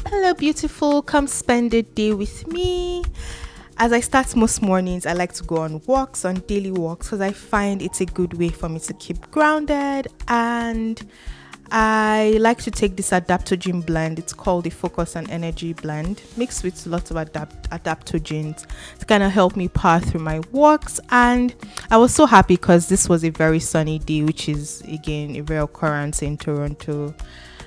Hello, beautiful. Come spend the day with me. As I start most mornings, I like to go on walks, on daily walks, because I find it's a good way for me to keep grounded. And I like to take this adaptogen blend. It's called the Focus and Energy blend, mixed with lots of adaptogens to kind of help me power through my walks. And I was so happy because this was a very sunny day, which is again a rare occurrence in Toronto.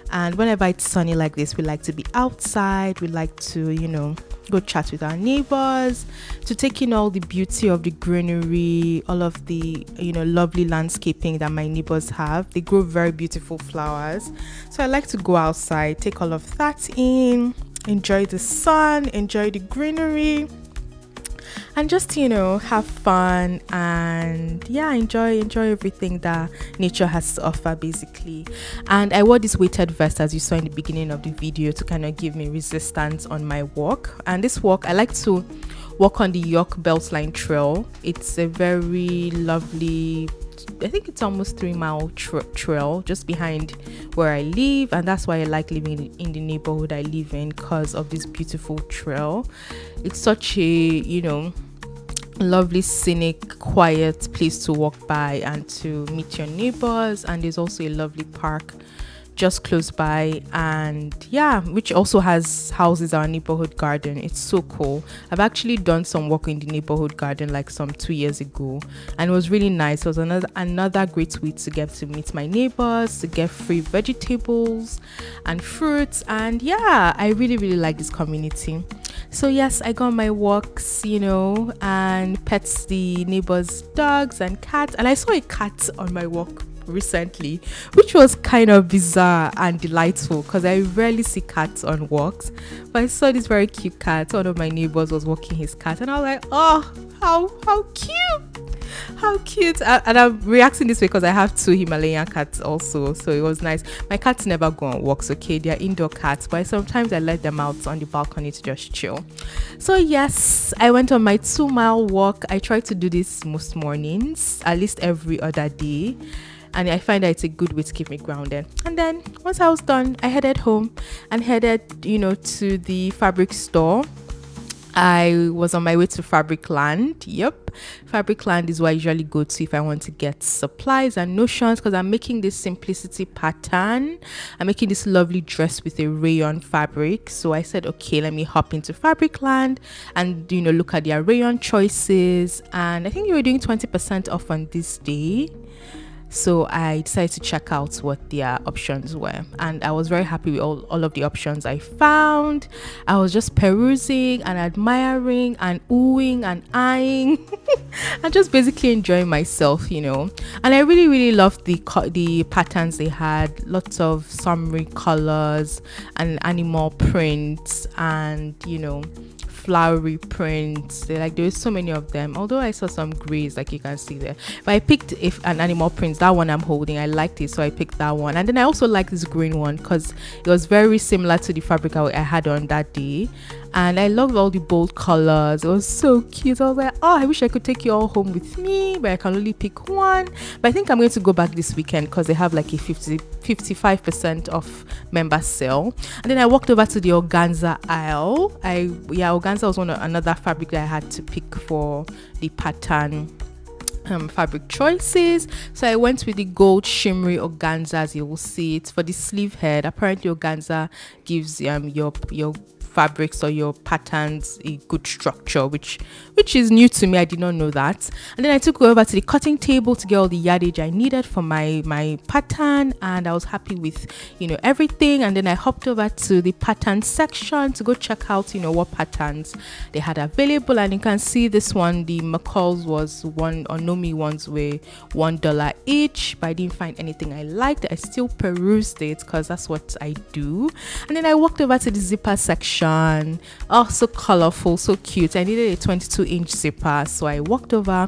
And whenever it's sunny like this, we like to be outside. We like to, go chat with our neighbors, to take in all the beauty of the greenery, all of the, lovely landscaping that my neighbors have. They grow very beautiful flowers. So I like to go outside, take all of that in, enjoy the sun, enjoy the greenery, and just have fun and enjoy everything that nature has to offer basically. And I wore this weighted vest, as you saw in the beginning of the video, to kind of give me resistance on my walk. And this walk, I like to walk on the York Beltline Trail. It's a very lovely, I think it's almost 3 mile trail just behind where I live, and that's why I like living in the neighborhood I live in, because of this beautiful trail. It's such a lovely, scenic, quiet place to walk by and to meet your neighbors. And there's also a lovely park just close by, and which also houses our neighborhood garden. It's so cool. I've actually done some work in the neighborhood garden like some 2 years ago, and it was really nice. It was another great way to get to meet my neighbors, to get free vegetables and fruits. And I really like this community. So yes, I go on my walks, and pets the neighbors' dogs and cats. And I saw a cat on my walk recently, which was kind of bizarre and delightful because I rarely see cats on walks. But I saw this very cute cat. One of my neighbors was walking his cat, and I was like, oh, how cute! How cute. And I'm reacting this way because I have 2 Himalayan cats also, so it was nice. My cats never go on walks, okay? They're indoor cats, but sometimes I let them out on the balcony to just chill. So yes, I went on my 2 mile walk. I try to do this most mornings, at least every other day, and I find that it's a good way to keep me grounded. And then once I was done, I headed home and headed to the fabric store. I was on my way to Fabric Land. Yep, Fabric Land is where I usually go to if I want to get supplies and notions, because I'm making this simplicity pattern. I'm making this lovely dress with a rayon fabric. So I said, okay, let me hop into Fabric Land and look at their rayon choices. And I think they were doing 20% off on this day. So I decided to check out what their options were, and I was very happy with all of the options I found. I was just perusing and admiring and oohing and eyeing and just basically enjoying myself, And I really loved the patterns they had. Lots of summery colors and animal prints and flowery prints. There were so many of them, although I saw some grays like you can see there, but I picked an animal print. That one I'm holding, I liked it, so I picked that one. And then I also like this green one because it was very similar to the fabric I had on that day, and I loved all the bold colors. It was so cute. I was like, oh, I wish I could take you all home with me, but I can only pick one. But I think I'm going to go back this weekend because they have like a 55% off member sale. And then I walked over to the organza aisle. Organza was another fabric that I had to pick for the pattern fabric choices. So I went with the gold shimmery organza, as you will see it for the sleeve head. Apparently organza gives your fabrics or your patterns a good structure, which is new to me. I did not know that. And then I took over to the cutting table to get all the yardage I needed for my pattern, and I was happy with everything. And then I hopped over to the pattern section to go check out what patterns they had available. And you can see this one, the McCall's was Nomi ones were $1 each, but I didn't find anything I liked. I still perused it because that's what I do. And then I walked over to the zipper section. Oh, so colorful, so cute. I needed a 22-inch zipper, so I walked over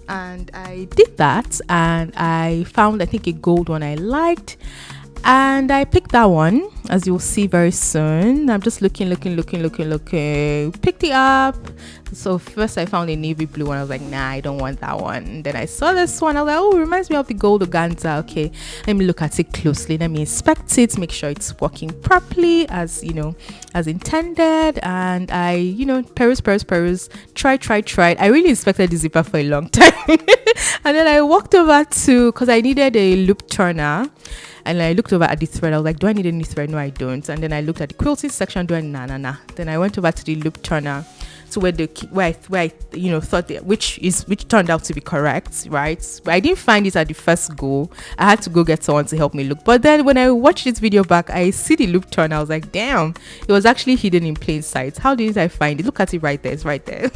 and I did that, and I found, I think, a gold one I liked. and I picked that one, as you'll see very soon. I'm just looking, picked it up. So first I found a navy blue one. I was like, nah, I don't want that one. And then I saw this one. I was like, oh, it reminds me of the gold organza. Okay, let me look at it closely, let me inspect it, make sure it's working properly as as intended. And I peruse, tried. I really inspected the zipper for a long time. And then I walked over to, because I needed a loop turner, and I looked over at the thread. I was like, do I need any thread? No, I don't. And then I looked at the quilting section. Do I? Nah. Then I went over to the loop turner, to where I thought which turned out to be correct, right? But I didn't find it at the first go. I had to go get someone to help me look. But then when I watched this video back, I see the loop turner. I was like, damn, it was actually hidden in plain sight. How did I find it? Look at it right there. It's right there.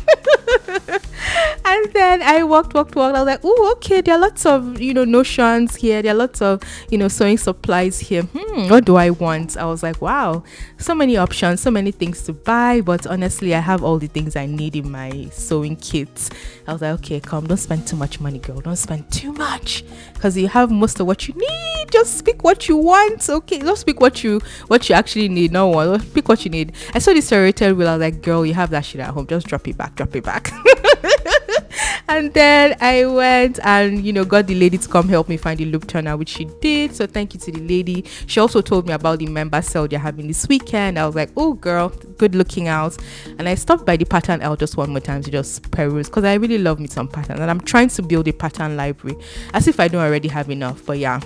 And then I walked. I was like, oh, okay, there are lots of, notions here. There are lots of, sewing supplies here. What do I want? I was like, wow, so many options, so many things to buy. But honestly, I have all the things I need in my sewing kit. I was like, okay, come, don't spend too much money, girl. Don't spend too much, because you have most of what you need. Just pick what you want. Okay, just pick what you actually need. No one, pick what you need. I saw this serrated wheel. I was like, girl, you have that shit at home. Just drop it back. And then I went and got the lady to come help me find the loop turner, which she did. So thank you to the lady. She also told me about the member sale they're having this weekend. I was like, oh girl, good looking out. And I stopped by the pattern L just one more time to just peruse, because I really love me some patterns, and I'm trying to build a pattern library, as if I don't already have enough. But yeah,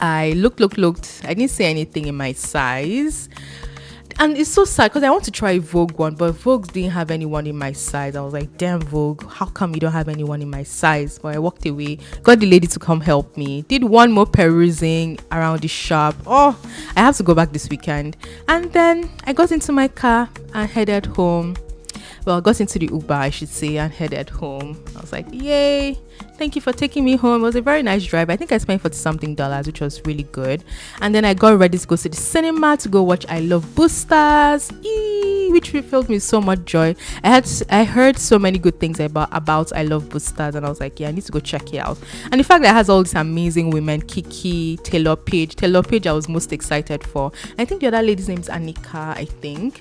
I looked. I didn't see anything in my size. And it's so sad, because I want to try Vogue one, but Vogue didn't have anyone in my size. I was like, damn, Vogue, how come you don't have anyone in my size? But I walked away, got the lady to come help me, did one more perusing around the shop. Oh, I have to go back this weekend. And then I got into my car and headed home. Well, I got into the Uber, I should say, and headed home. I was like, yay, thank you for taking me home. It was a very nice drive. I think I spent $40-something, which was really good. And then I got ready to go to the cinema to go watch I Love Boosters, which filled me with so much joy. I heard so many good things about I Love Boosters, and I was like, yeah, I need to go check it out. And the fact that it has all these amazing women, Kiki, Taylor Page I was most excited for. I think the other lady's name is Anika, I think.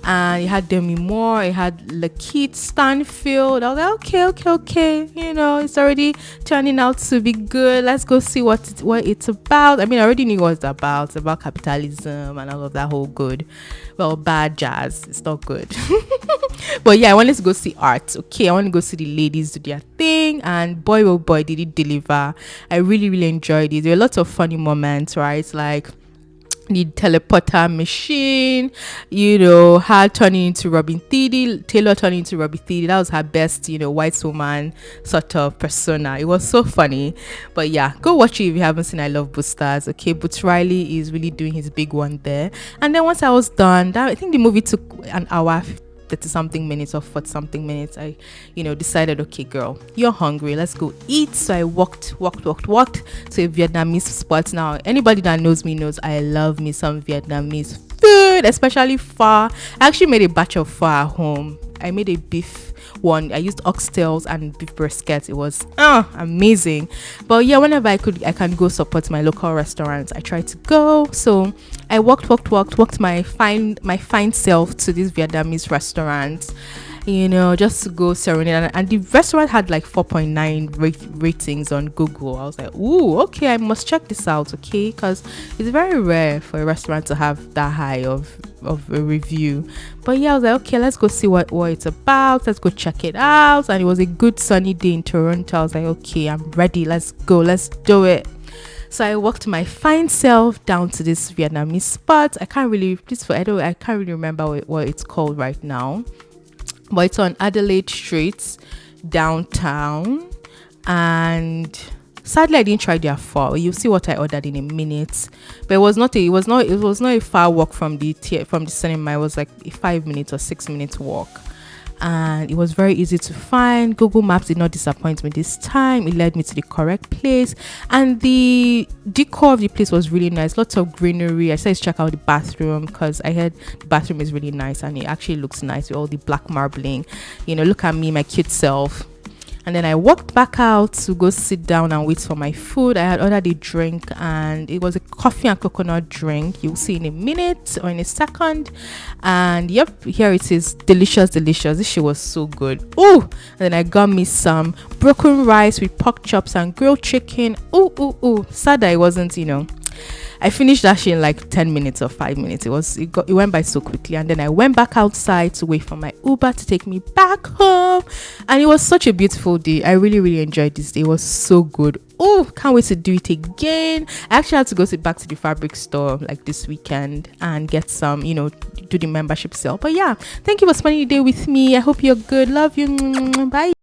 And it had Demi Moore, it had Lakeith Stanfield. I was like, okay, it's already turning out to be good. Let's go see what it's about. I mean, I already knew what it's about. It's about capitalism and all of that whole bad jazz. It's not good. But yeah, I wanted to go see art. Okay, I want to go see the ladies do their thing, and boy, oh boy, did it deliver. I really, really enjoyed it. There were lots of funny moments, right? Like the teleporter machine, her turning into Robin Thede, Taylor turning into Robin Thede. That was her best, white woman sort of persona. It was so funny. But yeah, go watch it if you haven't seen I Love Boosters. Okay, Boots Riley is really doing his big one there. And then once I was done, I think the movie took an hour 30-something minutes or 40-something minutes. I decided, okay girl, you're hungry, let's go eat. So I walked to a Vietnamese spot. Now anybody that knows me knows I love me some Vietnamese food, especially pho. I actually made a batch of pho at home. I made a beef one. I used oxtails and beef brisket. It was amazing. But yeah, whenever I can go support my local restaurants. I try to go. So I walked my fine self to this Vietnamese restaurant, just to go serenade. And the restaurant had like 4.9 ratings on Google. I was like, ooh, okay, I must check this out, okay, because it's very rare for a restaurant to have that high of a review. But yeah, I was like, okay, let's go see what it's about. Let's go check it out. And it was a good sunny day in Toronto. I was like, okay, I'm ready. Let's go. Let's do it. So I walked my fine self down to this Vietnamese spot. I can't really remember what it's called right now, but it's on Adelaide Street, downtown. And sadly, I didn't try their pho. You'll see what I ordered in a minute. But it was not a far walk from the cinema. It was like a 5 minutes or 6 minutes walk. And it was very easy to find. Google Maps did not disappoint me this time. It led me to the correct place, and the decor of the place was really nice. Lots of greenery. I said let's check out the bathroom, because I heard the bathroom is really nice, and it actually looks nice with all the black marbling. Look at me, my cute self. And then I walked back out to go sit down and wait for my food. I had ordered a drink, and it was a coffee and coconut drink. You'll see in a minute or in a second. And yep, here it is. Delicious, delicious. This shit was so good. Ooh! And then I got me some broken rice with pork chops and grilled chicken. Ooh, ooh, ooh. Sad that it wasn't, I finished that shit in like 10 minutes or 5 minutes. It went by so quickly. And then I went back outside to wait for my Uber to take me back home. And it was such a beautiful day. I really, really enjoyed this day. It was so good. Oh, can't wait to do it again. I actually had to go back to the fabric store like this weekend and get some, do the membership sale. But yeah, thank you for spending the day with me. I hope you're good. Love you. Bye.